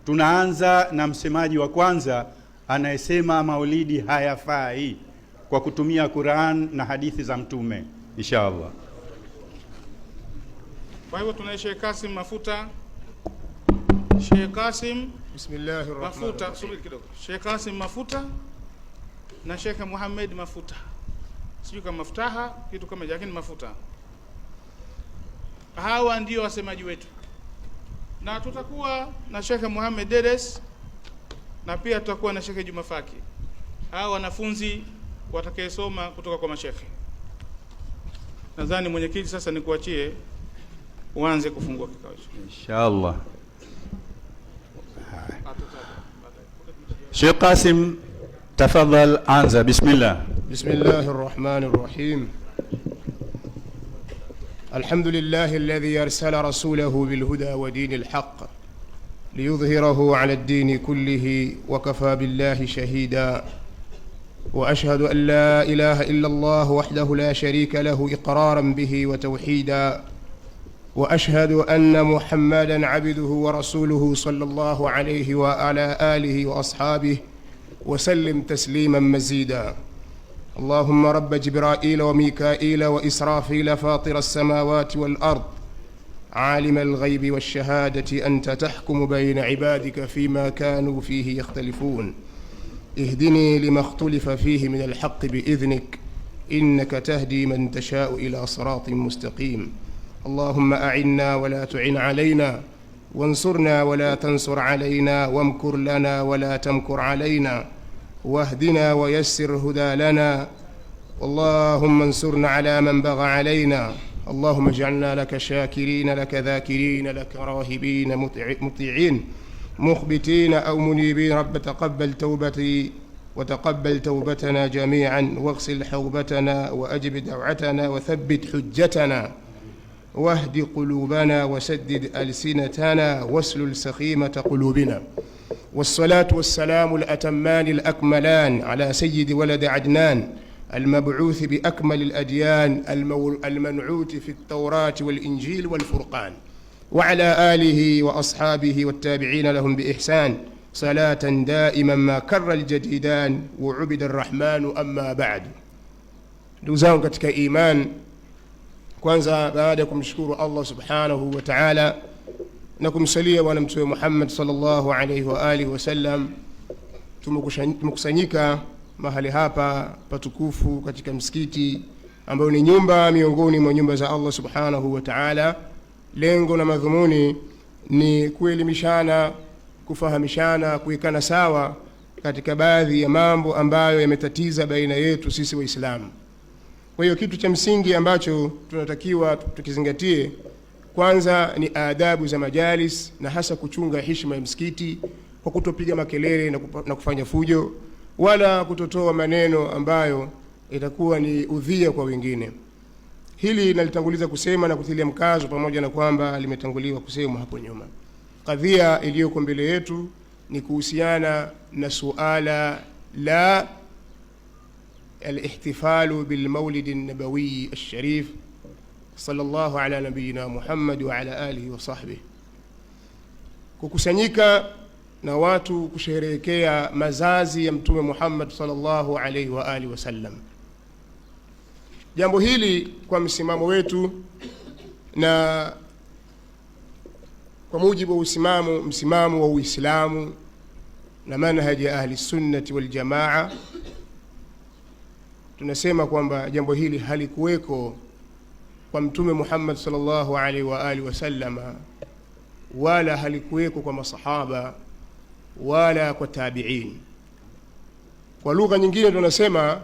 Tunaanza na msemaji wa kwanza anayesema maulidi hayafai kwa kutumia Qur'an na hadithi za Mtume, inshallah. Kwa hivyo tuna Sheikh Kasim Mafuta. Sheikh Kasim Mafuta, subiri kidogo. Sheikh Kasim Mafuta na Sheikh Muhammad Mafuta. Sijui kama Maftaha kitu kama lakini Mafuta. Hawa ndio wasemaji wetu. Na tutakuwa na Sheikh Muhammad Dedes na pia tutakuwa na Sheikh Juma Faki. Hawa wanafunzi watakayesoma kutoka kwa mashekhe. Nadhani mwenyekiti sasa nikuachie uanze kufungua kikao inshallah. Sheikh Qasim tafadhal anza. Bismillah. Bismillahir Rahmanir Rahim. الحمد لله الذي أرسل رسوله بالهدى ودين الحق ليظهره على الدين كله وكفى بالله شهيدا وأشهد أن لا إله إلا الله وحده لا شريك له إقرارا به وتوحيدا وأشهد أن محمدا عبده ورسوله صلى الله عليه وعلى آله وأصحابه وسلم تسليما مزيدا. اللهم رب جبرائيل وميكائيل وإسرافيل فاطر السماوات والأرض عالم الغيب والشهادة أنت تحكم بين عبادك فيما كانوا فيه يختلفون اهدني لما اختلف فيه من الحق بإذنك إنك تهدي من تشاء إلى صراط مستقيم. اللهم أعنا ولا تعن علينا وانصرنا ولا تنصر علينا وامكر لنا ولا تمكر علينا واهدنا ويسر هدى لنا. اللهم انصرنا على من بغى علينا. اللهم اجعلنا لك شاكرين لك ذاكرين لك راهبين مطيعين مخبتين أو منيبين. رب تقبل توبتي وتقبل توبتنا جميعا واغسل حوبتنا وأجب دعوتنا وثبت حجتنا واهد قلوبنا وسدد ألسنتنا واسلل سخيمة قلوبنا. والصلاة والسلام الأتمان الأكملان على سيد ولد عدنان المبعوث بأكمل الأديان المنعوت في التوراة والإنجيل والفرقان وعلى آله وأصحابه والتابعين لهم بإحسان صلاة دائما ما كر الجديدان وعبد الرحمن. أما بعد. دوزان katika iman, kwanza baada ya kumshukuru Allah subhanahu wa ta'ala na kumsalia bwana mtume Muhammad sallallahu alayhi wa alihi wasallam, tumekusanyika mahali hapa patukufu katika msikiti ambao ni nyumba miongoni mwa nyumba za Allah subhanahu wa ta'ala. Lengo na madhumuni ni kuelimishana, kufahamishana, kuwekana sawa katika baadhi ya mambo ambayo yametatiza baina yetu sisi Waislamu. Kwa hiyo kitu cha msingi ambacho tunatakiwa tukizingatie kwanza ni adabu za majalis, na hasa kuchunga heshima ya msikiti kwa kutopiga makelele na kufanya fujo, wala kutotoa maneno ambayo itakuwa ni udhia kwa wengine. Hili nalitanguliza kusema na kutilia mkazo, pamoja na kwamba limetanguliwa kusema hapo nyuma. Kadhia iliyoko mbele yetu ni kuhusiana na suala la al-ihtifalu bil maulid an-nabawi al-sharif sallallahu ala nabiyina Muhammad wa ala alihi wa sahbihi, kukusanyika na watu kusherehekea mazazi ya mtume Muhammad sallallahu alayhi wa alihi wasallam. Jambo hili kwa msimamo wetu na kwa mujibu wa msimamo wa Uislamu na manhaji ya ahli sunnati wal jamaa, tunasema kwamba jambo hili halikuweko kwa mtume Muhammad sallallahu alaihi wa alihi wasallam, wala halikuweko kwa masahaba wala kwa tabi'in. Kwa lugha nyingine tunasema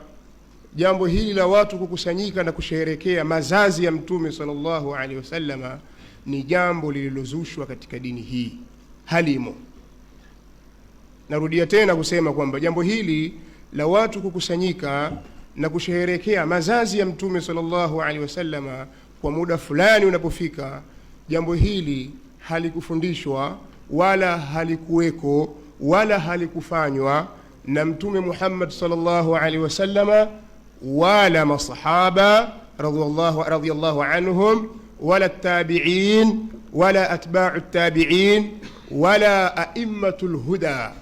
jambo hili la watu kukusanyika na kusherehekea mazazi ya mtume sallallahu alaihi wasallam ni jambo lililozushwa katika dini hii, halimo. Narudia tena kusema kwamba jambo hili la watu kukusanyika na kusherehekea mazazi ya mtume sallallahu alaihi wasallam kwa muda fulani unapofika, jambo hili halikufundishwa wala halikuweko wala halikufanywa na mtume Muhammad sallallahu alaihi wasallam wala masahaba radhiyallahu anhum wala tabi'in wala atba'u tabi'in wala a'immatul huda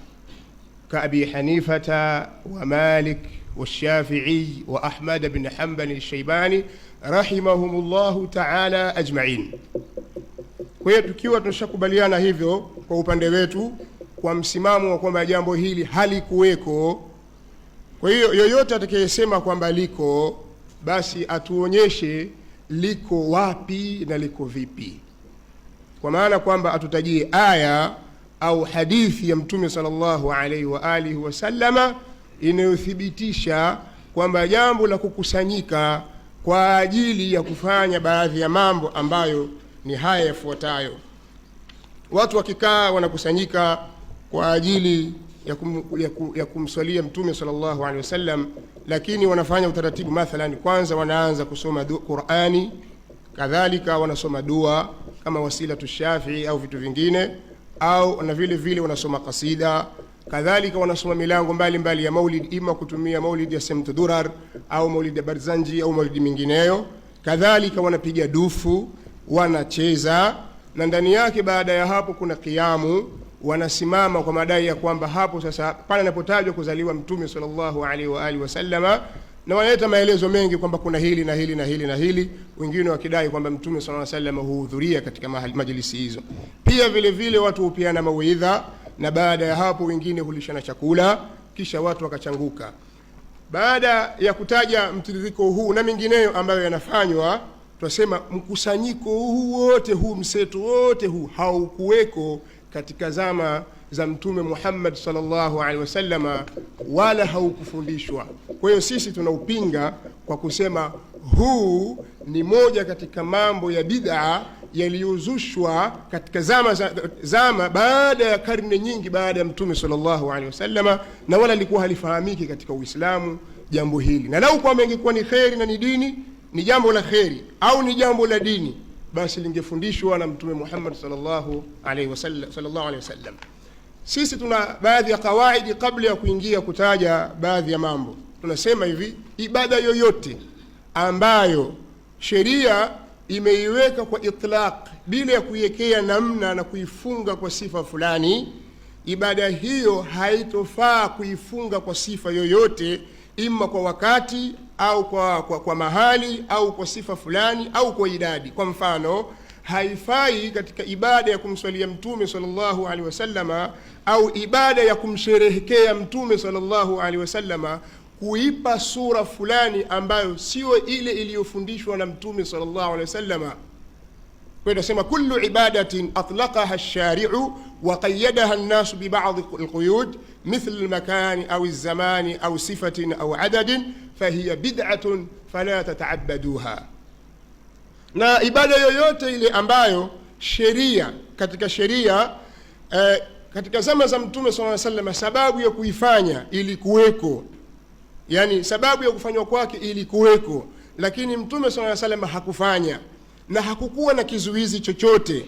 كأبي حنيفة ومالك والشافعي وأحمد بن حنبل الشيباني رحمهم الله تعالى أجمعين. Kwa hiyo tukiwa tunashakubaliana hivyo kwa upande wetu kwa msimamo wa kwamba jambo hili halikuweko, kwa hiyo yoyote atakayesema kwamba liko, basi atuonyeshe liko wapi na liko vipi, kwa maana kwamba atutajie aya au hadithi ya Mtume sallallahu alaihi wa alihi wasallama inayothibitisha kwamba jambo la kukusanyika kwa ajili ya kufanya baadhi ya mambo ambayo ni haya yafuatayo. Watu wakikaa wanakusanyika kwa ajili ya kumswalia Mtume sallallahu alaihi wasallam, lakini wanafanya utaratibu. Mathalan, kwanza wanaanza kusoma Qur'ani, kadhalika wanasoma dua kama wasilatu Shafi'i au vitu vingine, au na vile vile wanasoma kasida, kadhalika wanasoma milango mbalimbali ya maulid, ima kutumia maulid ya Samt Durar au maulid ya Barzanji au maulid mingineyo. Kadhalika wanapiga dufu, wanacheza, na ndani yake baada ya hapo kuna kiamu, wanasimama kwa madai ya kwamba hapo sasa pale anapotajwa kuzaliwa Mtume sallallahu alaihi wa alihi wasallama, na wanaleta maelezo mengi kwamba kuna hili na hili na hili na hili, wengine wakidai kwamba Mtume sallallahu alaihi wasallam huhudhuria katika majlisi hizo. Pia vile vile watu hupiana mawaidha, na baada ya hapo wengine hulishana chakula, kisha watu wakachanguka. Baada ya kutaja mtiririko huu na mingineyo ambayo yanafanywa, tunasema mkusanyiko huu wote huu, mseto wote huu haukuweko katika zama za Mtume Muhammad sallallahu alaihi wasallama, wala haukufundishwa. Kwa hiyo sisi tunaupinga kwa kusema huu ni moja katika mambo ya bid'a yaliyozushwa katika zama baada ya karne nyingi baada ya Mtume sallallahu alaihi wasallama, na wala likuwa halifahamiki katika Uislamu jambo hili. Na lau kwamba ingekuwa ni kheri na ni dini, ni jambo la kheri au ni jambo la dini, basi lingefundishwa na Mtume Muhammad sallallahu alaihi wasallam. Sisi tuna baadhi ya kawaidi kabla ya kuingia kutaja baadhi ya mambo. Tunasema hivi: ibada yoyote ambayo sheria imeiweka kwa itlaq bila ya kuiwekea namna na kuifunga kwa sifa fulani, ibada hiyo haitofaa kuifunga kwa sifa yoyote, ima kwa wakati au kwa mahali au kwa sifa fulani au kwa idadi. Kwa mfano, haifai katika ibada ya kumswalia Mtume sallallahu alaihi wasallama au ibada ya kumsherehekea Mtume sallallahu alaihi wasallama kuipa sura fulani ambayo sio ile iliyofundishwa na Mtume sallallahu alaihi wasallama. Kwa hiyo tunasema kullu ibadatin atlaqaha ash-shari'u wa qayyadaha an-nas bi ba'd al-quyud mithl al-makan aw az-zaman aw sifatin aw adadin fahiya bid'atun fala tata'abbaduha. Na ibada yoyote ile ambayo sheria katika zama za Mtume sallallahu alaihi wasallam sababu ya kuifanya ilikuweko, yani sababu ya kufanywa kwake ilikuweko, lakini Mtume sallallahu alaihi wasallam hakufanya na hakukuwa na kizuizi chochote,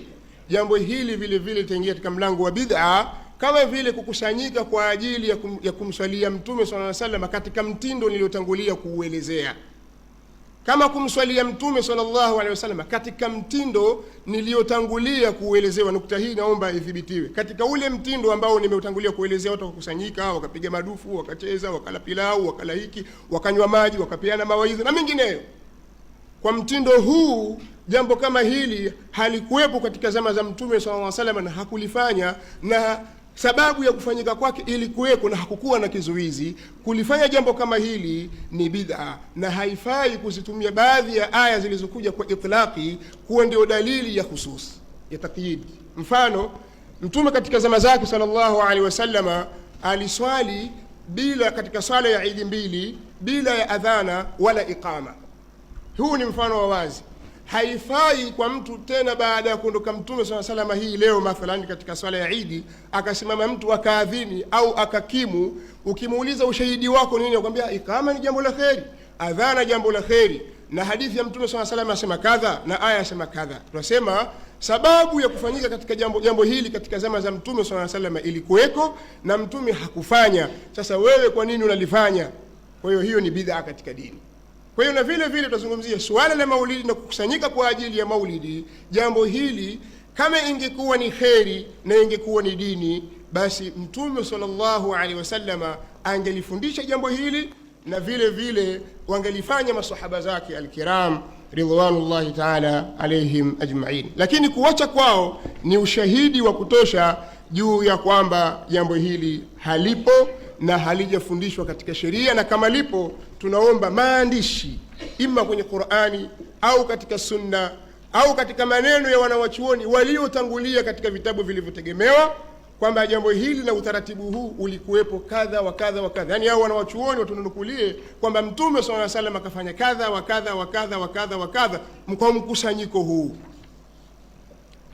jambo hili vile vile litaingia katika mlango wa bid'a, kama vile kukusanyika kwa ajili ya kumswalia Mtume sallallahu alaihi wasallam katika mtindo niliotangulia kuuelezea. Kama kumswalia Mtume sallallahu alaihi wasallam katika mtindo niliotangulia kuuelezewa. Nukta hii naomba ithibitiwe. Katika ule mtindo ambao nimeutangulia kuelezea, watu wakakusanyika, wakapiga madufu, wakacheza, wakala pilau, wakala hiki, wakanywa maji, wakapeana mawaidha na mengineyo. Kwa mtindo huu, jambo kama hili halikuwepo katika zama za Mtume sallallahu alaihi wasallam na hakulifanya, na sababu ya kufanyika kwake ilikuweko na hakukuwa na kizuizi. Kulifanya jambo kama hili ni bid'a, na haifai kuzitumia baadhi ya aya zilizokuja kwa itlaqi kuwa ndio dalili ya khusus ya taqyid. Mfano, Mtume katika zama zake sallallahu alaihi wasallama aliswali bila, katika swala ya Eid mbili, bila ya adhana wala iqama. Huu ni mfano wa wazi. Haifai kwa mtu tena baada ya kuondoka Mtume sallallahu alaihi wasallam, hii leo mathalan katika swala ya Eid akasimama mtu akaadhini au akakimu, ukimuuliza ushahidi wako nini, akwambia ikama ni jambo la kheri, adhana jambo la kheri, na hadithi ya Mtume sallallahu alaihi wasallam asema kadha na aya asema kadha. Tunasema sababu ya kufanyika katika jambo hili katika zama za Mtume sallallahu alaihi wasallam ilikuweko na Mtume hakufanya. Sasa wewe kwa nini unalifanya? Kwa hiyo hiyo ni bid'a katika dini. Kwa hiyo na vile vile tutazungumzia suala la maulidi na kukusanyika kwa ajili ya maulidi. Jambo hili Kama ingekuwa ni kheri na ingekuwa ni dini, basi Mtume sallallahu alaihi wasallama angelifundisha jambo hili, na vile vile wangelifanya masahaba zake alkiram ridwanullahi ta'ala alaihim ajma'in. Lakini kuacha kwao ni ushahidi wa kutosha juu ya kwamba jambo hili halipo na halijafundishwa katika sheria, na kama lipo tunaomba maandishi ima kwenye Qur'ani au katika sunna au katika maneno ya wanawachuoni waliotangulia katika vitabu vilivyotegemewa kwamba jambo hili na utaratibu huu ulikuwepo kadha wa kadha wa kadha. Yaani hao wanawachuoni watunukulie kwamba Mtume sallallahu alaihi wasallam akafanya kadha wa kadha wa kadha wa kadha wa kadha kwa mkusanyiko huu.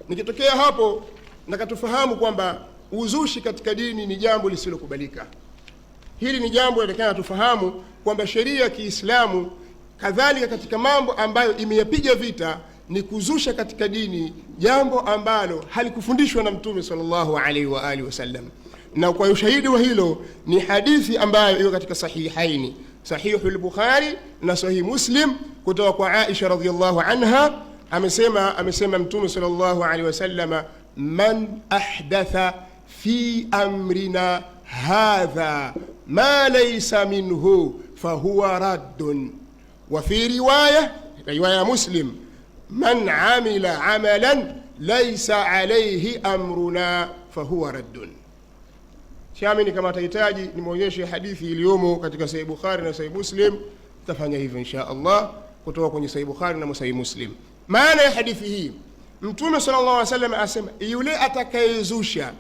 Nikitokea hapo nakatufahamu kwamba uzushi katika dini ni jambo lisilokubalika. Hili ni jambo linataka tufahamu kwamba sheria ya Kiislamu kadhalika katika mambo ambayo imeyapiga vita ni kuzusha katika dini jambo ambalo halikufundishwa na Mtume sallallahu alaihi wa alihi wasallam. Na kwa ushahidi wa hilo ni hadithi ambayo iko katika sahihaini, Sahihul Bukhari na Sahih Muslim, kutoka kwa Aisha radhiyallahu anha. Amesema Mtume sallallahu alaihi wasallam, man ahdatha fi amrina hadha ma laysa minhu fahuwa raddun. Wa fi riwaya Muslim, man amila amalan laysa alayhi amruna fahuwa raddun. Shami, kama tahitaji nimeonyesha hadithi iliyomo katika Sahih Bukhari na Sahih Muslim, tafanya hivyo insha Allah kutoka kwenye Sahih Bukhari na Sahih Muslim. Maana ya hadithi hii, Mtume sallallahu alaihi wasallam asema yule atakayezusha,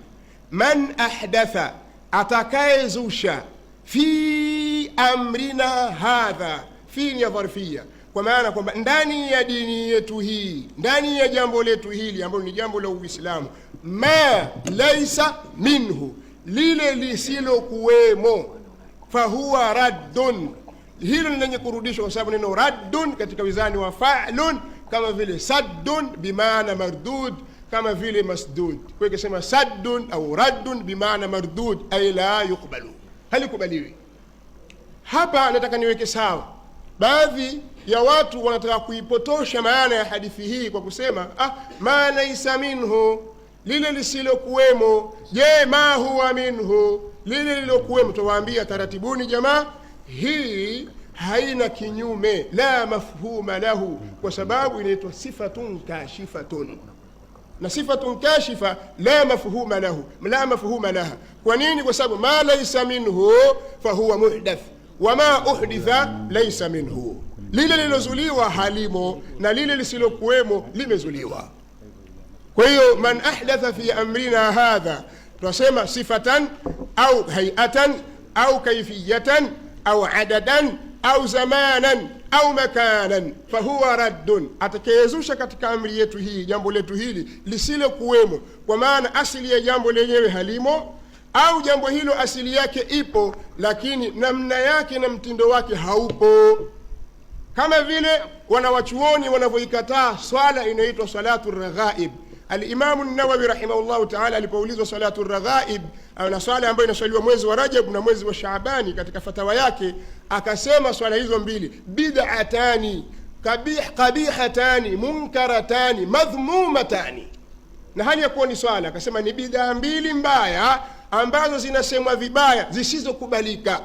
man ahdatha, atakayezusha, fi amrina hadha, fi ni dharfia, kwa maana kwamba ndani ya dini yetu hii, ndani ya jambo letu hili ambalo ni jambo la Uislamu, ma laysa minhu, lile lisilokuwemo, fahuwa raddun, hilo ni lenye kurudishwa, kwa sababu neno raddun katika wizani wa fa'lun kama vile saddun bimaana mardud, kama vile masdud. Kwa hiyo kusema saddun au raddun bimaana mardud ay la yuqbalu, halikubaliwi. Hapa nataka niweke sawa, baadhi ya watu wanataka kuipotosha maana ya hadithi hii kwa kusema ma laysa minhu, lile lisilokuwemo. Je, ma huwa minhu, lile lilokuwemo? Tuwaambia taratibuni jamaa, hii haina kinyume, la mafhuma lahu, kwa sababu inaitwa sifatun kashifatun, na sifatun kashifa la mafhuma lahu, la mafhuma laha. Kwa nini? Kwa sababu ma laysa minhu fahuwa muhdath, wa ma uhditha laysa minhu, lile lilozuliwa halimo na lile lisilokuwemo limezuliwa. Kwa hiyo man ahdatha fi amrina hadha, tunasema sifatan au hayatan au kaifiyatan au adadan au zamanan au makanan fahuwa raddun. Atakayezusha katika amri yetu hii, jambo letu hili lisilokuwemo, kwa maana asili ya jambo lenyewe halimo, au jambo hilo asili yake ipo lakini namna yake na mtindo wake haupo, kama vile wanawachuoni wanavyoikataa swala inaitwa salatu raghaib. Al-Imam an-Nawawi rahimahullahu ta'ala alipoulizwa salatu raghaib, na swala ambayo inaswaliwa mwezi wa Rajab na mwezi wa Shaabani, katika fatawa yake akasema swala hizo mbili bid'atani qabihatani munkaratani madhmumatani, na hali ya kuwa ni swala, akasema ni bid'a mbili mbaya ambazo zinasemwa vibaya, zisizokubalika,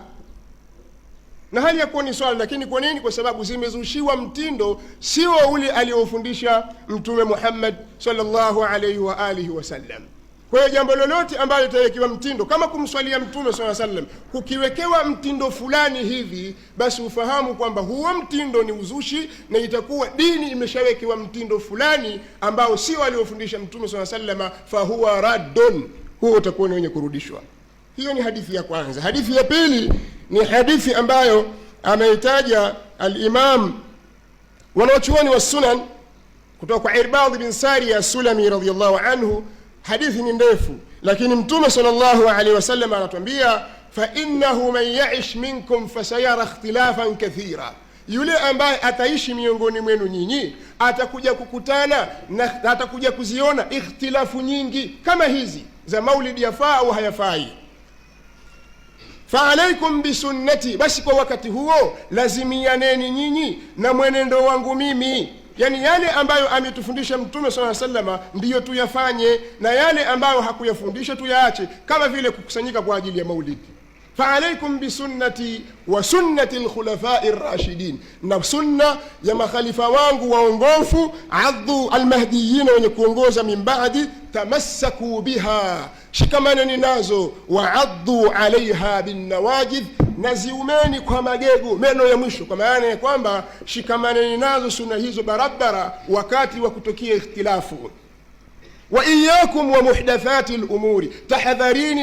na hali ya kuwa ni swala. Lakini kwa nini? Kwa sababu zimezushiwa mtindo sio ule aliofundisha Mtume Muhammad sallallahu alaihi wa alihi wasallam. Kwa hiyo jambo lolote ambalo litawekewa mtindo, kama kumswalia Mtume sallallahu alaihi wasallam, kukiwekewa mtindo fulani hivi, basi ufahamu kwamba huo mtindo ni uzushi, na itakuwa dini imeshawekewa mtindo fulani ambao sio aliofundisha Mtume sallallahu alaihi wasallam, fa huwa raddun, huo utakuwa ni wenye kurudishwa. Hiyo ni hadithi ya kwanza. Hadithi ya pili ni hadithi ambayo ameitaja al-Imam wanachuoni wa Sunan kutoka kwa Irbad bin Sariya as-Sulami radhiyallahu anhu. Hadithi ni ndefu, lakini Mtume sallallahu alaihi wasallam anatuambia, fa innahu man ya'ish minkum fasayara ikhtilafan kathira, yule ambaye ataishi miongoni mwenu nyinyi atakuja kukutana na atakuja kuziona ikhtilafu nyingi kama hizi za maulidi yafaa au hayafai. Fa alaikum bisunnati, basi kwa wakati huo lazimianeni nyinyi na mwenendo wangu mimi. yani yale ambayo ametufundisha Mtume sallallahu alaihi wasallam ndiyo tuyafanye, na yale ambayo hakuyafundisha tuyaache, kama vile kukusanyika kwa ajili ya maulidi. فعليكم بسنتي وسنة الخلفاء الراشدين، na sunna ya makhalifa wangu waongofu, addu almahdiyina, wenye kuongoza min ba'di, tamassaku biha, shikamaneni nazo, wa addu alaiha bin nawajid, naziumeni kwa magego, meno ya mwisho, kwa maana ya kwamba shikamaneni nazo sunna hizo barabara wakati wa kutokea ikhtilafu. wa iyyakum wa muhdathati al-umuri,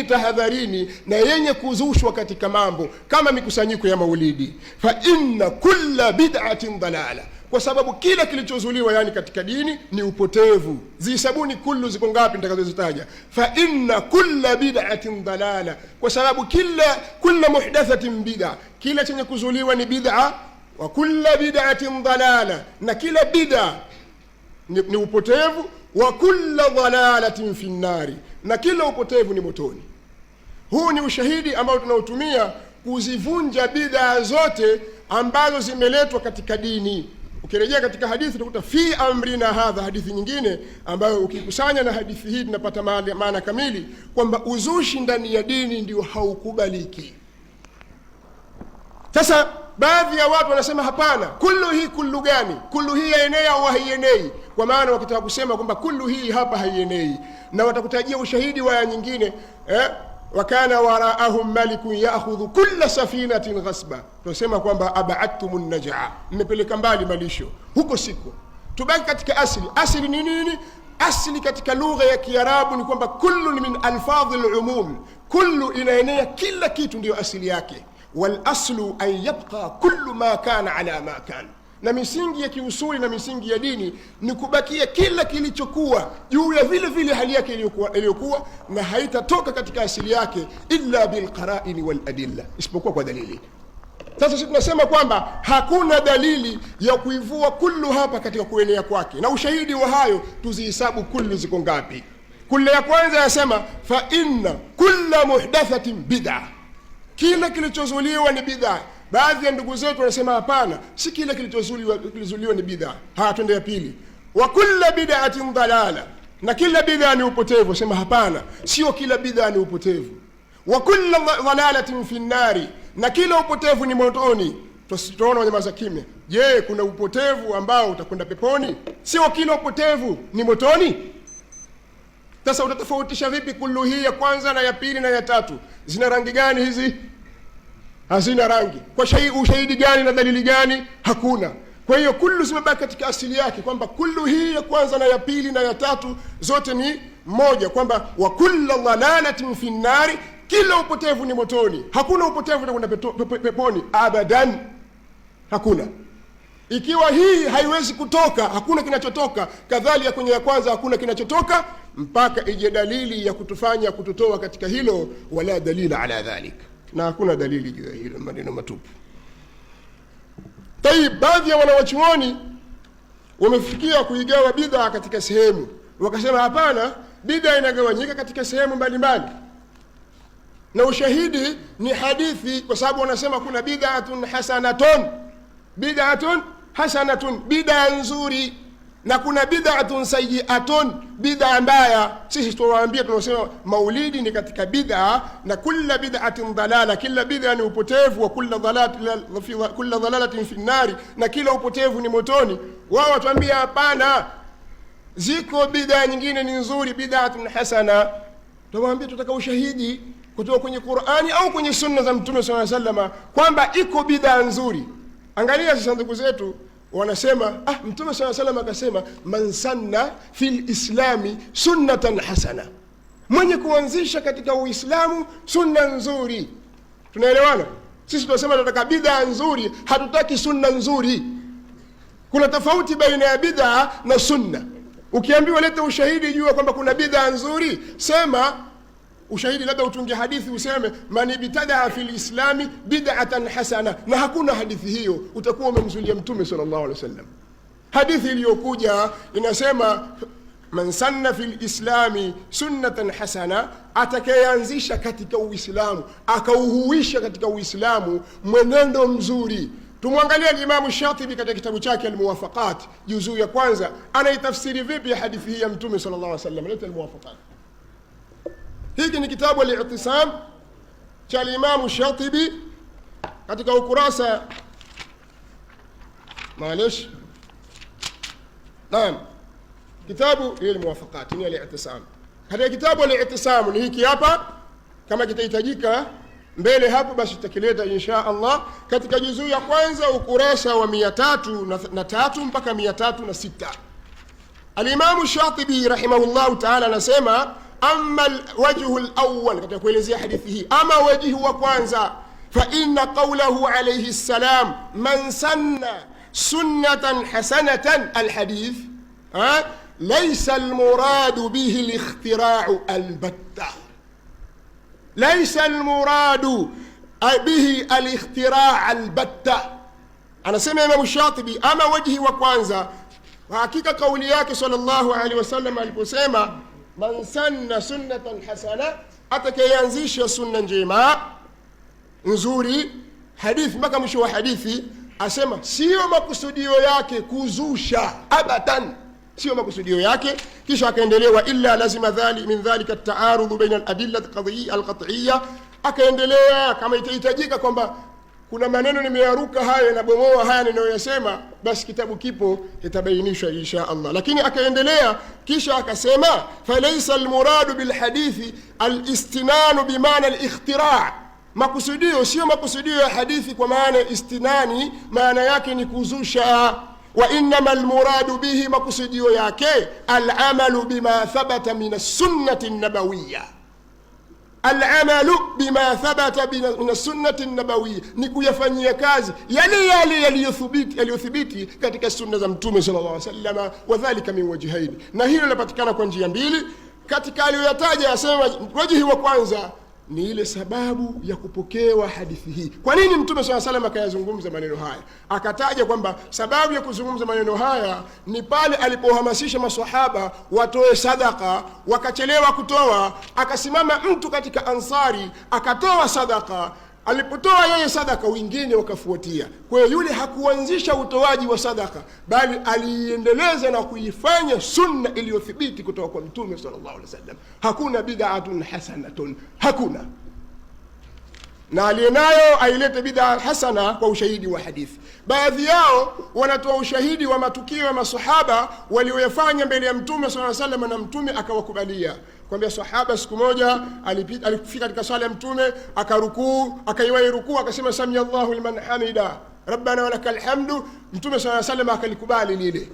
tahadharini na yenye kuzushwa katika mambo kama mikusanyiko ya maulidi. Fa inna kulla bid'atin dalala, kwa sababu kila kilichozuliwa yani katika dini ni upotevu. Zisabuni kullu ziko ngapi nitakazozitaja? Fa inna kulla bid'atin dalala, kwa sababu kila muhdathatin bid'a, kila chenye kuzuliwa ni bid'a. Wa kulla bid'atin dalala, na kila bid'a ni upotevu. Wa kulla dhalalatin fi nnari, na kila upotevu ni motoni. Huu ni ushahidi ambao tunautumia kuzivunja bid'a zote ambazo zimeletwa katika dini. Ukirejea katika hadithi utakuta fi amrina hadha, hadithi nyingine ambayo ukikusanya na hadithi hii tunapata maana kamili kwamba uzushi ndani ya dini ndio haukubaliki. Sasa baadhi ya watu wanasema hapana, kullu gani? Kullu hii yaenea au haienei? Kwa maana wakitaka kusema kwamba kullu hii hapa haienei, na watakutajia ushahidi wa aya nyingine, wakana waraahum malikun ya'khudhu kulla safinatin ghasba, tunasema kwamba ab'adtumun najaa, mmepeleka mbali malisho huko siko. Tubaki katika asili ni nini? Asili katika lugha ya Kiarabu ni kwamba kullu ni min alfadhil umum, kullu inaenea kila kitu, ndio asili yake. Wal aslu an yabqa kullu ma kana ala ma kana, na misingi ya kiusuli na misingi ya dini ni kubakia kila kilichokuwa juu ya vile vile hali yake iliyokuwa, na haitatoka katika asili yake illa bil qara'in wal adilla, isipokuwa kwa dalili. Sasa sisi tunasema kwamba hakuna dalili ya kuivua kullu hapa katika kuenea kwake, na ushahidi wa hayo tuzihesabu kullu ziko ngapi. Kullu ya kwanza yasema fa inna kulla muhdathatin bid'ah, kila kilichozuliwa ni bid'ah. Baadhi ya ndugu zetu wanasema hapana, si kila kilichozuliwa ni bid'ah. Twende ya pili, wa kulla bid'atin dalala, na kila bid'ah ni upotevu. Sema hapana, sio kila bid'ah ni upotevu. Wa kulla dalalatin fi nnari, na kila upotevu ni motoni. Tusiona wanyamaza kimya. Je, kuna upotevu ambao utakwenda peponi? Sio kila upotevu ni motoni. Sasa utatofautisha vipi kullu hii ya kwanza na ya pili na ya tatu? Zina rangi gani hizi? Hazina rangi. Kwa ushahidi gani na dalili gani? Hakuna. Kwa hiyo kullu zimebaki katika asili yake, kwamba kullu hii ya kwanza na ya pili na ya tatu zote ni moja, kwamba wa kullu dhalalatin fi nnari, kila upotevu ni motoni. Hakuna upotevu utakwenda peponi abadan, hakuna. Ikiwa hii haiwezi kutoka, hakuna kinachotoka, kadhalika kwenye ya kwanza hakuna kinachotoka mpaka ije dalili ya kutufanya kututoa katika hilo. Wala dalila ala dhalik, na hakuna dalili juu ya hilo, maneno matupu. Baadhi ya wanawachuoni wamefikia kuigawa bid'a katika sehemu, wakasema hapana, bid'a inagawanyika katika sehemu mbalimbali, na ushahidi ni hadithi, kwa sababu wanasema kuna bid'atun hasanatun, bid'a nzuri, na kuna bid'atun sayyi'atun, bid'a mbaya. Sisi tunawaambia, tunasema maulidi ni katika bid'a, na kulla bid'atin dalala, kila bid'a ni upotevu, wa kulla dalalatin fi nnari, na kila upotevu ni motoni. Wao watuambia hapana, ziko bid'a nyingine ni nzuri, bid'atun hasana. Tunawaambia tutaka ushahidi kutoka kwenye Qur'ani au kwenye sunna za Mtume sallallahu alaihi wasallam kwamba iko bid'a nzuri. Angalia sasa ndugu zetu wanasema Mtume sallallahu alaihi wasallam akasema man sanna fil islami sunnatan hasana, mwenye kuanzisha katika Uislamu sunna nzuri. Tunaelewana? Sisi tunasema tunataka bid'a nzuri, hatutaki sunna nzuri. Kuna tofauti baina ya bid'a na sunna. Ukiambiwa leta ushahidi jua kwamba kuna bid'a nzuri, sema ushahidi, labda utunge hadithi useme man ibtadaa fil islami bid'atan hasana, na hakuna hadithi hiyo, utakuwa umemzulia Mtume sallallahu alaihi wasallam. Hadithi iliyokuja inasema man sanna fil islami sunnatan hasana, atakayeanzisha katika Uislamu akauhuisha katika Uislamu mwenendo mzuri. Tumwangalie Imam Shatibi katika kitabu chake Al-Muwafaqat juzuu ya kwanza, anaitafsiri vipi hadithi hii ya Mtume sallallahu alaihi wasallam. Leta Al-Muwafaqat. Hiki ni kitabu Al-I'tisam cha Imam Shatibi katika ukurasa معلش naam, kitabu hili Al-Muwafaqat ni Al-I'tisam. Katika kitabu Al-I'tisam ni hiki hapa, kama kitahitajika mbele hapo basi tutakileta insha Allah, katika juzuu ya kwanza ukurasa wa 303 mpaka 306. Al-Imam Shatibi rahimahullah ta'ala anasema, amma al-wajhu al-awwal, katika kuelezea hadithi hii, ama wajhi wa kwanza, fa inna qawlahu alayhi salam man sanna sunnatan hasanatan, al-hadith laysa al-muradu bihi al-ikhtira'u al-batta. ليس المراد به الاختراع البتة. anasema Imam Shatibi, ama wajhi wa kwanza, hakika kauli yake sallallahu alaihi wasallam aliposema man sanna sunnatan hasana, atakayeanzisha sunna njema nzuri, hadithi mpaka mwisho wa hadithi, asema sio makusudio yake kuzusha abadan, sio makusudio yake. Kisha akaendelea, wa illa lazima min dhalika at-ta'arud baina al-adilla al-qat'iyya, akaendelea kama itahitajika kwamba kuna maneno nimeyaruka haya na bomoa haya ninayoyasema, basi kitabu kipo itabainishwa insha Allah. Lakini akaendelea kisha akasema, falaysa al-muradu bil hadithi al-istinanu bimaana al-ikhtira', makusudio sio makusudio ya hadithi kwa maana istinani, maana yake ni kuzusha. Wa innama almuradu bihi, makusudio yake, al'amalu bima thabata min as-sunnati an-nabawiyya. Al'amalu bima thabata min as-sunnati an-nabawiyya, ni kuyafanyia kazi yale yaliyothibiti katika sunna za Mtume sallallahu alaihi wasallam, wa dhalika min wajhayn, na hilo linapatikana kwa njia mbili. Katika aliyoyataja asema wajhi wa kwanza ni ile sababu ya kupokewa hadithi hii. Kwa nini Mtume sallallahu alaihi wasallam akayazungumza maneno haya? Akataja kwamba sababu ya kuzungumza maneno haya ni pale alipohamasisha maswahaba watoe sadaka, wakachelewa kutoa, akasimama mtu katika Ansari akatoa sadaka. Alipotoa yeye sadaka, wengine wakafuatia. Kwa hiyo yule hakuanzisha utoaji wa sadaka, bali aliendeleza na kuifanya sunna iliyothibiti kutoka kwa Mtume sallallahu alaihi wasallam. Hakuna bid'atun hasanatun, hakuna. Na aliyenayo ailete bid'a hasana kwa ushahidi wa hadithi. Baadhi yao wanatoa ushahidi wa matukio ya masahaba walioyafanya mbele ya Mtume sallallahu alaihi wasallam, na Mtume akawakubalia. Kwambia sahaba siku moja alifika katika swala ya Mtume, akarukuu, akaiwahi rukuu, akasema sami Allahu liman hamida rabbana walakal hamdu, Mtume sallallahu alaihi wasallam akalikubali lile.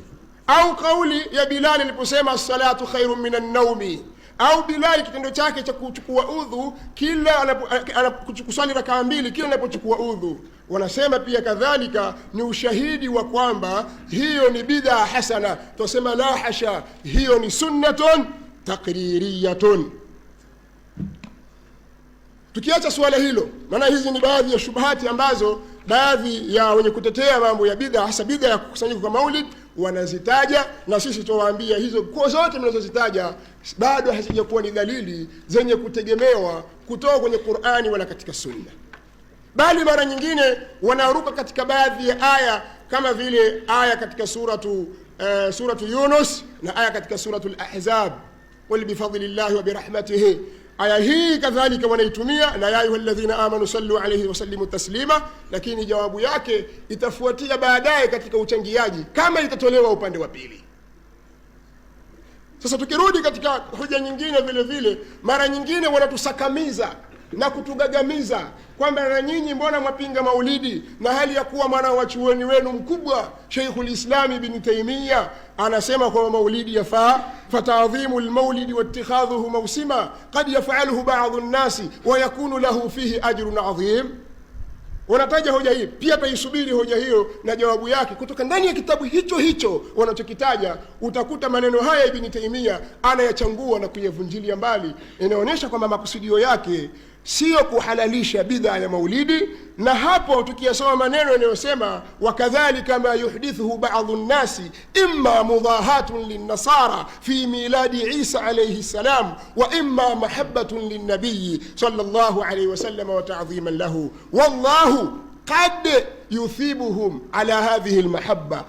Au kauli ya Bilal aliposema as-salatu khairun minan nawmi, au Bilal kitendo chake cha kuchukua udhu kila anapokuswali rakaa mbili, kila anapochukua udhu. Wanasema pia kadhalika ni ushahidi wa kwamba hiyo ni bid'a hasana. Tusema la hasha, hiyo ni sunnatun taqririyatun. Tukiacha swala hilo, maana hizi ni baadhi ya shubahati ambazo baadhi ya wenye kutetea mambo ya bid'a, hasa bid'a ya kukusanyika kwa maulid, wanazitaja, na sisi tuwaambia hizo kwa zote mnazozitaja bado hazijakuwa ni dalili zenye kutegemewa kutoka kwenye Qur'ani wala katika Sunna, bali mara nyingine wanaruka katika baadhi ya aya, kama vile aya katika suratu Yunus na aya katika suratul Ahzab, qul bifadlillahi wa birahmatihi. Aya hii kadhalika wanaitumia, na ya ayyuhalladhina amanu sallu alayhi wa sallimu taslima, lakini jawabu yake itafuatia baadaye katika uchangiaji kama itatolewa upande wa pili. Sasa tukirudi katika hoja nyingine, vile vile mara nyingine wanatusakamiza na kutugagamiza kwamba na nyinyi mbona mwapinga maulidi, na hali ya kuwa mwana wa chuoni wenu mkubwa Sheikhul Islam Ibn Taymiyyah anasema kwa maulidi yafaa, fata'dhimu al-maulidi wa ittikhadhuhu mawsima qad yaf'aluhu ba'dhu an-nasi wa yakunu lahu fihi ajrun 'azim. Wanataja hoja hii, pia taisubiri hoja hiyo na jawabu yake kutoka ndani ya kitabu hicho wanachokitaja. Utakuta maneno haya Ibn Taymiyyah anayachangua na kuyavunjilia mbali, inaonyesha kwamba makusudio yake sio kuhalalisha bid'a ya maulidi. Na hapo tukiyasoma maneno yanayosema wakadhalika ma yuhdithuhu ba'dhu an-nasi imma mudahatun lin-nasara fi miladi Isa alayhi salam wa imma mahabbatun lin-nabiy sallallahu alayhi wasallam wa ta'dhiman lahu wallahu قد يثيبهم على هذه المحبة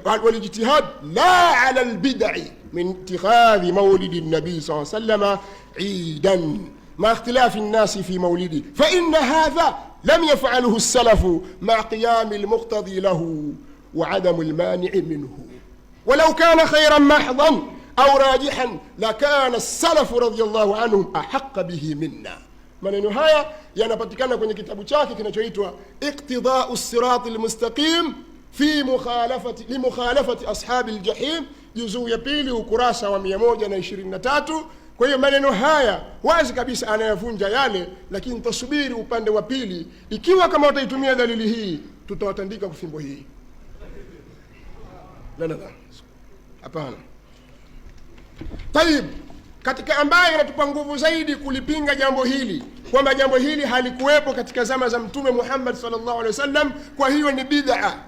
والاجتهاد لا على البدع من اتخاذ مولد النبي صلى الله عليه وسلم عيدا مع اختلاف الناس في مولده، فإن هذا لم يفعله السلف مع قيام المقتضي له وعدم المانع منه، ولو كان خيرا محضا أو راجحا لكان السلف رضي الله عنهم أحق به منا. maneno haya yanapatikana kwenye kitabu chake kinachoitwa Iqtida'u as-Sirat al-Mustaqim fi mukhalafati ashabi al-jahim, juzuu ya pili ukurasa wa 123. Kwa hiyo maneno haya wazi kabisa anayavunja yale, lakini tasubiri upande wa pili. Ikiwa kama wataitumia dalili hii, tutawatandika kwa fimbo hii. La. Hapana. Tayib, katika ambaye inatupa nguvu zaidi kulipinga jambo hili, kwamba jambo hili halikuwepo katika zama za Mtume Muhammad sallallahu alaihi wasallam, kwa hiyo ni bid'a.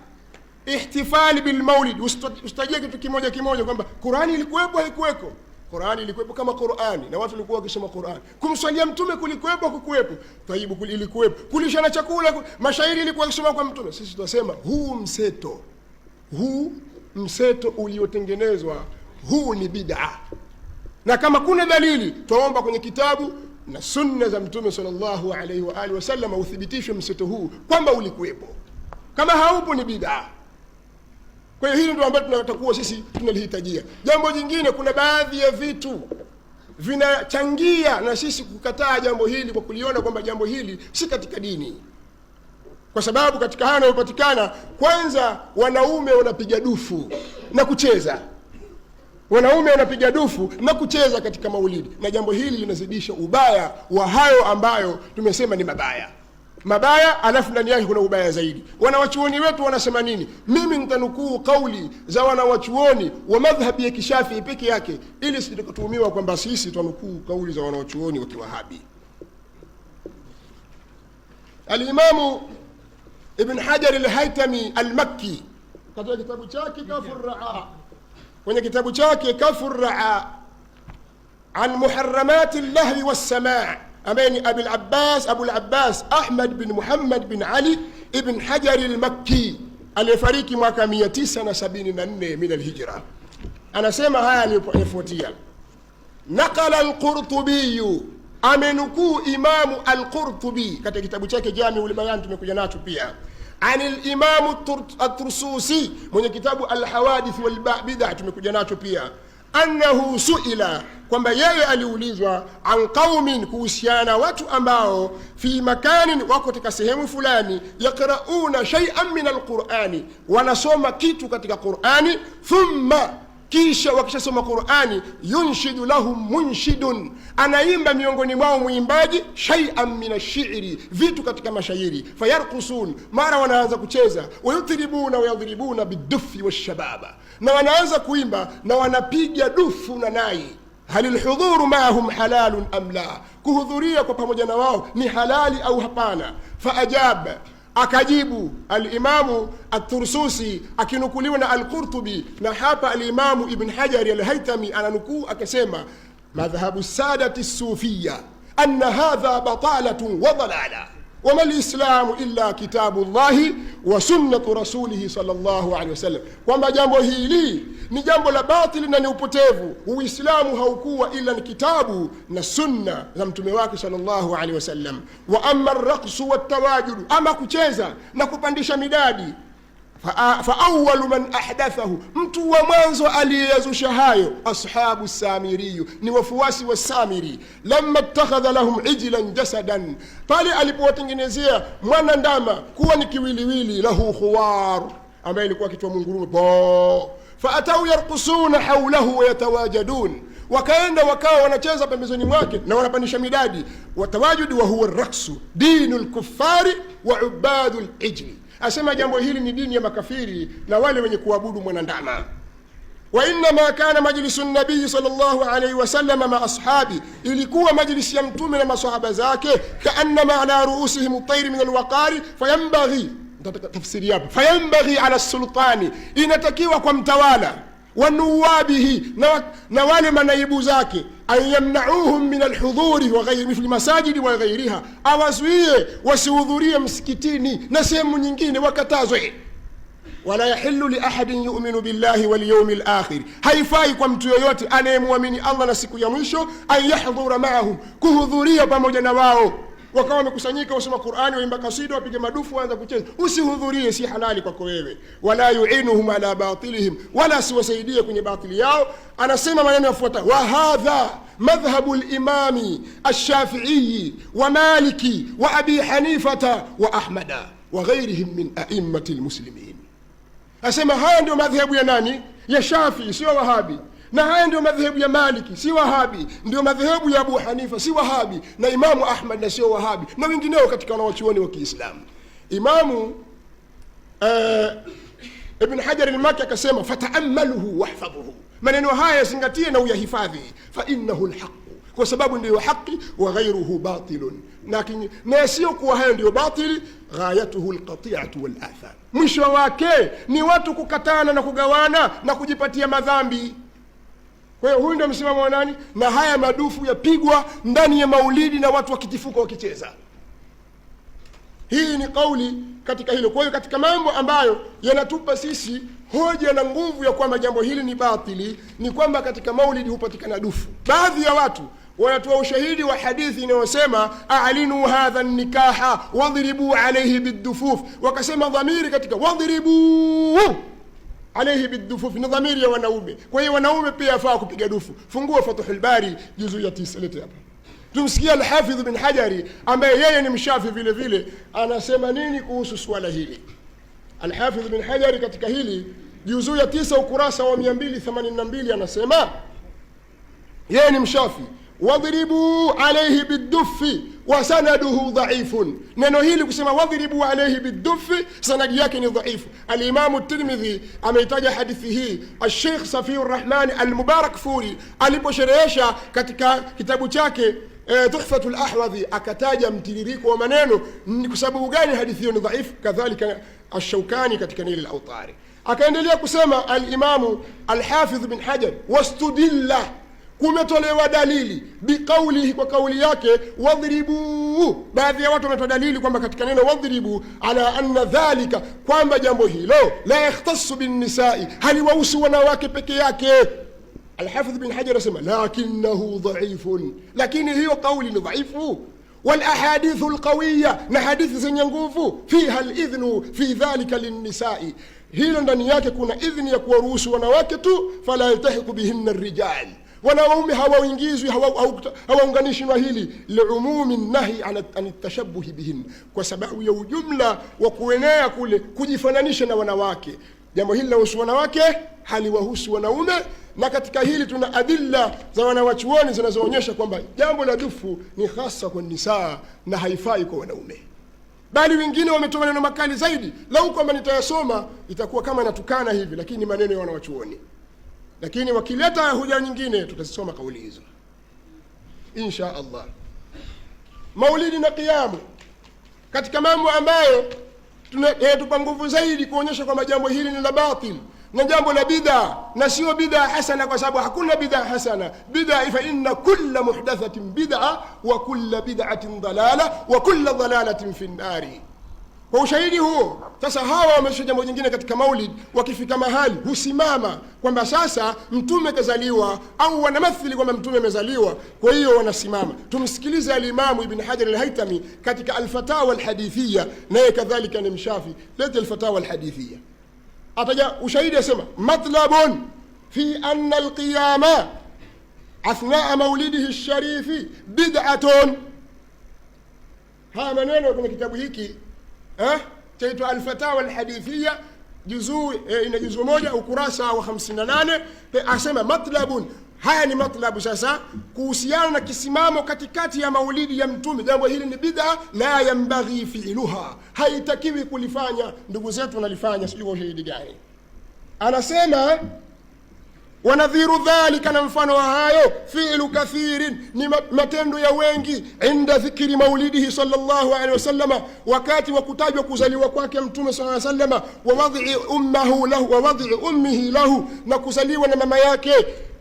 Ihtifali bil maulid, ustajie kitu kimoja kimoja kwamba Qur'ani ilikuwepo haikuweko. Qur'ani ilikuwepo kama Qur'ani na watu walikuwa wakisoma Qur'ani. Kumswalia Mtume kulikuwepo hakukuwepo? Tayyibu ilikuwepo. Kulishana chakula, mashairi ilikuwa kusoma kwa Mtume. Sisi tunasema huu mseto uliotengenezwa huu ni bid'a. Na kama kuna dalili tuomba kwenye kitabu na sunna za Mtume sallallahu alaihi wa alihi wasallam uthibitishwe mseto huu kwamba ulikuwepo. Kama haupo ni bid'a. Kwa hiyo hili ndio ambalo tunatakuwa sisi tunalihitajia. Jambo jingine, kuna baadhi ya vitu vinachangia na sisi kukataa jambo hili kwa kuliona kwamba jambo hili si katika dini. Kwa sababu katika haya yanayopatikana, kwanza wanaume wanapiga dufu na kucheza. Wanaume wanapiga dufu na kucheza katika maulidi, na jambo hili linazidisha ubaya wa hayo ambayo tumesema ni mabaya, alafu ndani yake kuna ubaya zaidi. Wanawachuoni wetu wanasema nini? Mimi nitanukuu kauli za wanawachuoni wa madhhabi ya Kishafii peke yake, ili sitatuhumiwa kwamba sisi tunukuu kauli za wanawachuoni wa Kiwahabi. Al-Imam Ibn Hajar al-Haytami al-Makki katika kitabu chake Kafur Raa, kwenye kitabu chake Kafur Raa an muharramati al-lahwi was-samaa, ambaye ni Abu al-Abbas Ahmad bin Muhammad bin Ali ibn Hajar al-Makki, aliyefariki mwaka 974 min al-Hijra. Anasema haya aliyofuatia: naqala al-Qurtubi, amenukuu Imamu al-Qurtubi katika kitabu chake Jami'ul Bayan, tumekuja nacho pia, anil Imamu at-Tursusi mwenye kitabu al-Hawadith wal Bid'ah, tumekuja nacho pia, annahu suila, kwamba yeye aliulizwa, an qaumin, kuhusiana watu ambao fi makanin, wako katika sehemu fulani, yaqrauna shay'an min al-Qur'ani, wanasoma kitu katika Qur'ani, thumma, kisha wakishasoma Qur'ani, yunshidu lahum munshidun, anaimba miongoni mwao muimbaji, shay'an min ash-shi'ri, vitu katika mashairi, fayarqusun, mara wanaanza kucheza, wayutribuna wayadribuna bidufi washababa, na wanaanza kuimba na wanapiga dufu na nai. Halil hudhuru maahum halalun am la, kuhudhuria kwa pamoja na wao ni halali au hapana? Faajab, akajibu al-Imamu at-Tursusi akinukuliwa na al-Qurtubi, na hapa al-Imamu Ibn Hajar al-Haytami ananukuu akasema, madhhabu sadati sufiyya anna hadha batalatun wa dalala wama al-islamu illa kitabullahi wa sunnatu rasulihi sallallahu alaihi wasallam, kwamba jambo hili ni jambo la batili na ni upotevu. Uislamu haukuwa ila ni kitabu na sunna za mtume wake sallallahu alaihi wasallam. Wa amma ar-raqsu wat-tawajud, ama kucheza na kupandisha midadi, fa awwalu man ahdathahu, mtu wa mwanzo aliyezusha hayo, ashabu Samiri, ni wafuasi wa Samiri. Lamma ittakhadha lahum ijlan jasadan, pale alipowatengenezea mwana ndama kuwa ni kiwiliwili, lahu khuwar, ambaye ilikuwa kichwa mungurume bo, fa atau yarqusuna hawlahu wa yatawajadun, wakaenda wakawa wanacheza pembezoni mwake na wanapandisha midadi. Watawajud wa huwa ar-raqsu dinul kuffari wa ubadul ijli, asema jambo hili ni dini ya makafiri na wale wenye kuabudu mwanandama. Wa inna ma kana majlisun nabii sallallahu alayhi wasallam ma ashabi, ilikuwa majlisi ya mtume na maswahaba zake, kaannama ala ruusihim at-tayr min al-waqari, fayambaghi, tafsiri hapa, fayambaghi ala sultani, inatakiwa kwa mtawala, wa nuwabihi, na wale manaibu zake, an yamnauhum min alhudhuri wa ghayri mithli masajidi wa ghayriha, awazuie wasihudhurie msikitini na sehemu nyingine, wakatazwe. Wala yahillu li ahadin yu'minu billahi wal yawmil akhir, haifai kwa mtu yoyote anayemwamini Allah na siku ya mwisho, an yahdhura ma'ahum, kuhudhuria pamoja na wao. Wakawa wamekusanyika wasoma Qur'ani, waimba kasida, wapige madufu, waanza kucheza, usihudhurie, si halali kwako wewe. Wala yu'inuhum ala batilihim, wala siwasaidie kwenye batili yao. Anasema maneno yafuatayo: wa hadha madhhabu al-imami ash-shafi'i wa maliki wa abi hanifata wa ahmada wa ghayrihim min a'immati al-muslimin. Asema haya ndio madhehebu ya nani? Ya Shafi'i, sio Wahabi. Na haya ndio madhehebu ya Maliki, si Wahabi. Ndio madhehebu ya Abu Hanifa, si Wahabi. Na Imamu Ahmad, na sio Wahabi, na wengineo katika wanawachuoni wa Kiislamu. Imamu Ibn Hajar al-Makki akasema fata'ammaluhu wahfadhuhu, maneno haya yazingatie na uyahifadhi, fa innahu al-haqq, kwa sababu ndio haki, wa ghayruhu batilun, lakini na sio kuwa hayo ndio batili. Ghayatuhu al-qati'atu wal-atham, mwisho wake ni watu kukatana na kugawana na kujipatia madhambi. Kwa hiyo huyu ndio msimamo wa nani? Na haya madufu yapigwa ndani ya maulidi na watu wakitifuka wakicheza. Hii ni kauli katika hilo. Kwa hiyo katika mambo ambayo yanatupa sisi hoja na nguvu ya kwamba jambo hili ni batili, ni kwamba katika maulidi hupatikana dufu. Baadhi ya watu wanatoa ushahidi wa hadithi inayosema a'linu hadha nikaha wadhribu alayhi bidufuf, wakasema dhamiri katika wadhribu alayhi bidufuf ni dhamiri ya wanaume. Kwa hiyo wanaume pia yafaa kupiga dufu. Fungua Fathul Bari juzu ya 9, lete hapa. Tumsikia Al-Hafidh bin Hajari ambaye yeye ni mshafi vile vile, anasema nini kuhusu swala hili. Al-Hafidh bin Hajari katika hili juzu ya 9 ukurasa wa 282 anasema, yeye ni mshafi, wadhribu alayhi bidufi wa sanaduhu dhaifun. Neno hili kusema wadhribu alayhi bidufi, sanadi yake ni dhaifu. Al-Imam at-Tirmidhi ameitaja hadithi hii. Al-Sheikh Safiur Rahman al-Mubarakfuri aliposherehesha katika kitabu chake Tuhfatul Ahwadhi akataja mtiririko wa maneno. Ni kwa sababu gani hadithi hiyo ni dhaifu? Kadhalika Ash-Shawkani katika Nail al-Awtari akaendelea kusema al-Imam al-Hafidh bin Hajar, wastudilla, kumetolewa dalili biqaulihi, kwa kauli yake wadhribu. Baadhi ya watu wametoa dalili kwamba katika neno wadhribu ala anna dhalika, kwamba jambo hilo la yakhtassu bin nisa'i, haliwahusu wanawake peke yake. Al-Hafidh bin Hajar asema lakinahu dhaifun, lakini hiyo kauli ni dhaifu. Wal ahadithu al-qawiyya, na hadithi zenye nguvu, fiha al-idhnu fi dhalika lin-nisa'i, hilo ndani yake kuna idhni ya kuwaruhusu wanawake tu. Fala yaltahiqu bihinna ar-rijal, wanaume hawaingizwi, hawaunganishwi na hili. Liumumi nahi an tashabbuhi bihin, kwa sababu ya ujumla wa kuenea kule kujifananisha na wanawake. Jambo hili lahusu wanawake, haliwahusu wanaume. Na katika hili tuna adilla za wanawachuoni zinazoonyesha kwamba jambo la dufu ni hasa kwa nisaa na haifai kwa wanaume. Bali wengine wametoa maneno makali zaidi. Lau kwamba nitayasoma itakuwa kama natukana hivi, lakini maneno ya wanawachuoni. Lakini wakileta hoja nyingine tutasoma kauli hizo insha Allah. Maulidi na qiyamu katika mambo ambayo tunatupa nguvu zaidi kuonyesha kwamba jambo hili ni la batil na jambo la bid'a, na sio bid'a hasana, kwa sababu hakuna bid'a hasana. Bid'a fa inna kulla muhdathatin bid'a wa kulla bid'atin dalala wa kulla dalalatin fi an-nari. Kwa ushahidi huo sasa, hawa wamesha jambo jingine katika maulid, wakifika mahali husimama kwamba sasa mtume kazaliwa, au wanamathili kwamba mtume amezaliwa, kwa hiyo wanasimama. Tumsikilize al-Imam Ibn Hajar al-Haytami katika al-Fatawa al-Hadithiyya, naye kadhalika ni mshafi. Leta al-Fatawa al-Hadithiyya, ataja ushahidi, asema matlabun fi anna al-qiyama athna'a maulidihi ash-sharifi bid'atun. Haya maneno kwenye kitabu hiki chaitwa Al-Fatawa Al-Hadithiyya, ina juzu 1 ukurasa wa 58. Asema matlabun, haya ni matlabu sasa kuhusiana na kisimamo katikati ya maulidi ya mtume. Jambo hili ni bid'a, la yambaghi fi'luha, haitakiwi kulifanya. Ndugu zetu wanalifanya, sijui kwa ushahidi gani. Anasema Wanadhiru dhalika, na mfano wa hayo, fi'lu kathirin, ni matendo ya wengi, inda dhikri maulidihi sallallahu alaihi wasallam, wakati wa kutajwa kuzaliwa kwake mtume sallallahu alaihi wasallam, wa wad'i ummuhu lahu, wa wad'i ummihi lahu, na kuzaliwa na mama yake,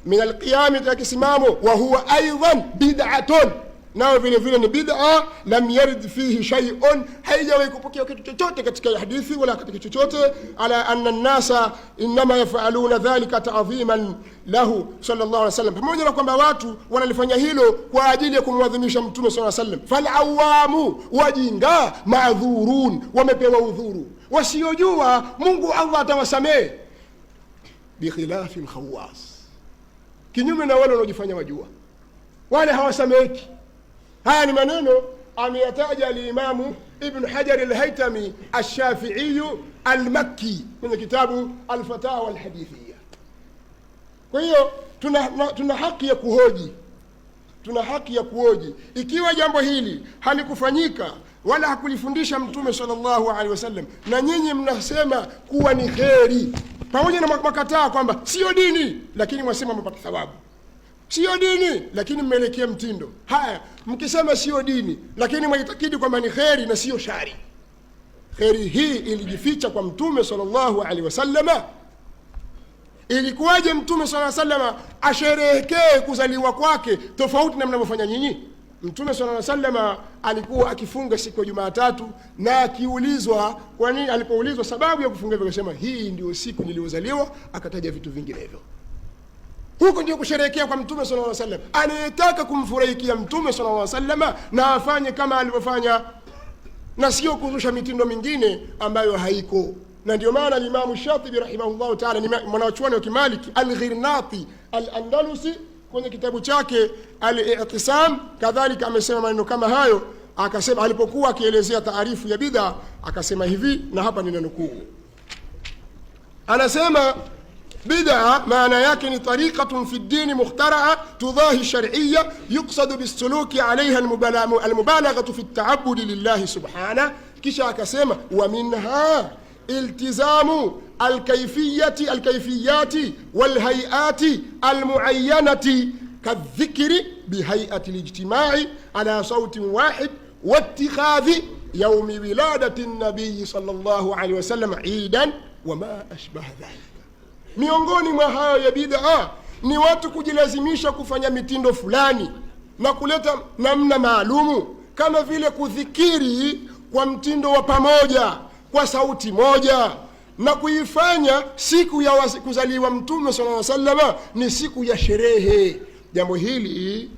min alqiyamati, akisimamo, wa huwa aidan bid'atun, nao vile vile ni bid'a, lam yarid fihi shay'un, haijawahi kupokea kitu chochote katika hadithi wala katika chochote, ala anna an-nasa inma yaf'aluna dhalika ta'dhiman lahu sallallahu alaihi wasallam, pamoja na kwamba watu wanalifanya hilo kwa ajili ya kumwadhimisha mtume sallallahu alaihi wasallam. Fal-awamu, wajinga, ma'dhurun, wamepewa udhuru, wasiojua Mungu Allah atawasamehe, bi khilafi al-khawas, kinyume na wale wanaojifanya wajua, wale hawasameki. Haya ni maneno ameyataja al-Imamu Ibn Hajar al-Haytami al-Shafi'i al-Makki kwenye kitabu al-Fatawa al-Hadithiyya. Kwa hiyo tuna haki ya kuhoji, tuna haki ya kuhoji ikiwa jambo hili halikufanyika wala hakulifundisha mtume sallallahu alaihi wasallam, na nyinyi mnasema kuwa ni kheri, pamoja na makataa kwamba sio dini, lakini mwasema mpata thawabu. Sio dini lakini mmeelekea mtindo. Haya, mkisema sio dini lakini mwitakidi kwamba ni kheri na sio shari, kheri hii ilijificha kwa mtume sallallahu alaihi wasallam. Ilikuwaje mtume sallallahu alaihi wasallam asherehekee kuzaliwa kwake tofauti na mnavyofanya nyinyi? Mtume sallallahu alaihi wasallam alikuwa akifunga siku ya Jumatatu, na akiulizwa kwa nini, alipoulizwa sababu ya kufunga hivyo, akasema hii ndio siku niliozaliwa, akataja vitu vinginevyo. Huko ndio kusherehekea kwa mtume sallallahu alaihi wasallam. Anayetaka kumfurahikia mtume sallallahu alaihi wasallam na afanye kama alivyofanya, na sio kuzusha mitindo mingine ambayo haiko. Na ndio maana Imam Shatibi rahimahullah ta'ala, ni mwanachuoni wa Kimaliki al-Ghirnati al-Andalusi, kwenye kitabu chake al-I'tisam kadhalika amesema maneno kama hayo. Akasema alipokuwa akielezea taarifu ya bid'a, akasema hivi, na hapa ninanukuu. Anasema bid'a maana yake ni tariqatun fi ad-din mukhtara'a tudahi shar'iyya yuqsadu bis-suluki 'alayha al-mubalaghatu fi at-ta'abbud lillahi subhanahu. Kisha akasema wa minha iltizamu al-kayfiyati wal-hay'ati al-mu'ayyanati kadhikri bihay'ati al-ijtima'i ala sawtin wahid wa ittikhadhi yawmi wiladati an-nabiy sallallahu alayhi wasallam 'idan wa ma ashbaha dhalika. Miongoni mwa hayo ya bid'a ni watu kujilazimisha kufanya mitindo fulani na kuleta namna maalumu, kama vile kudhikiri kwa mtindo wa pamoja, kwa sauti moja, na kuifanya siku ya kuzaliwa mtume sallallahu alaihi wasallam ni siku ya sherehe. Jambo hili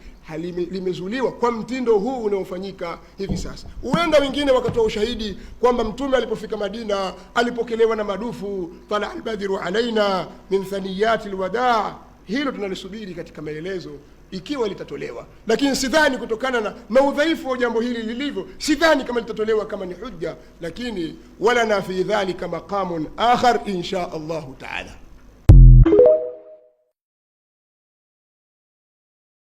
limezuliwa kwa mtindo huu unaofanyika hivi sasa. Huenda wengine wakatoa ushahidi kwamba mtume alipofika Madina alipokelewa na madufu, tala albadhiru alaina min thaniyati alwadaa. Hilo tunalisubiri katika maelezo ikiwa litatolewa, lakini sidhani, kutokana na udhaifu wa jambo hili lilivyo, sidhani kama litatolewa kama ni hujja, lakini wala na fi dhalika maqamun akhar insha Allah ta'ala.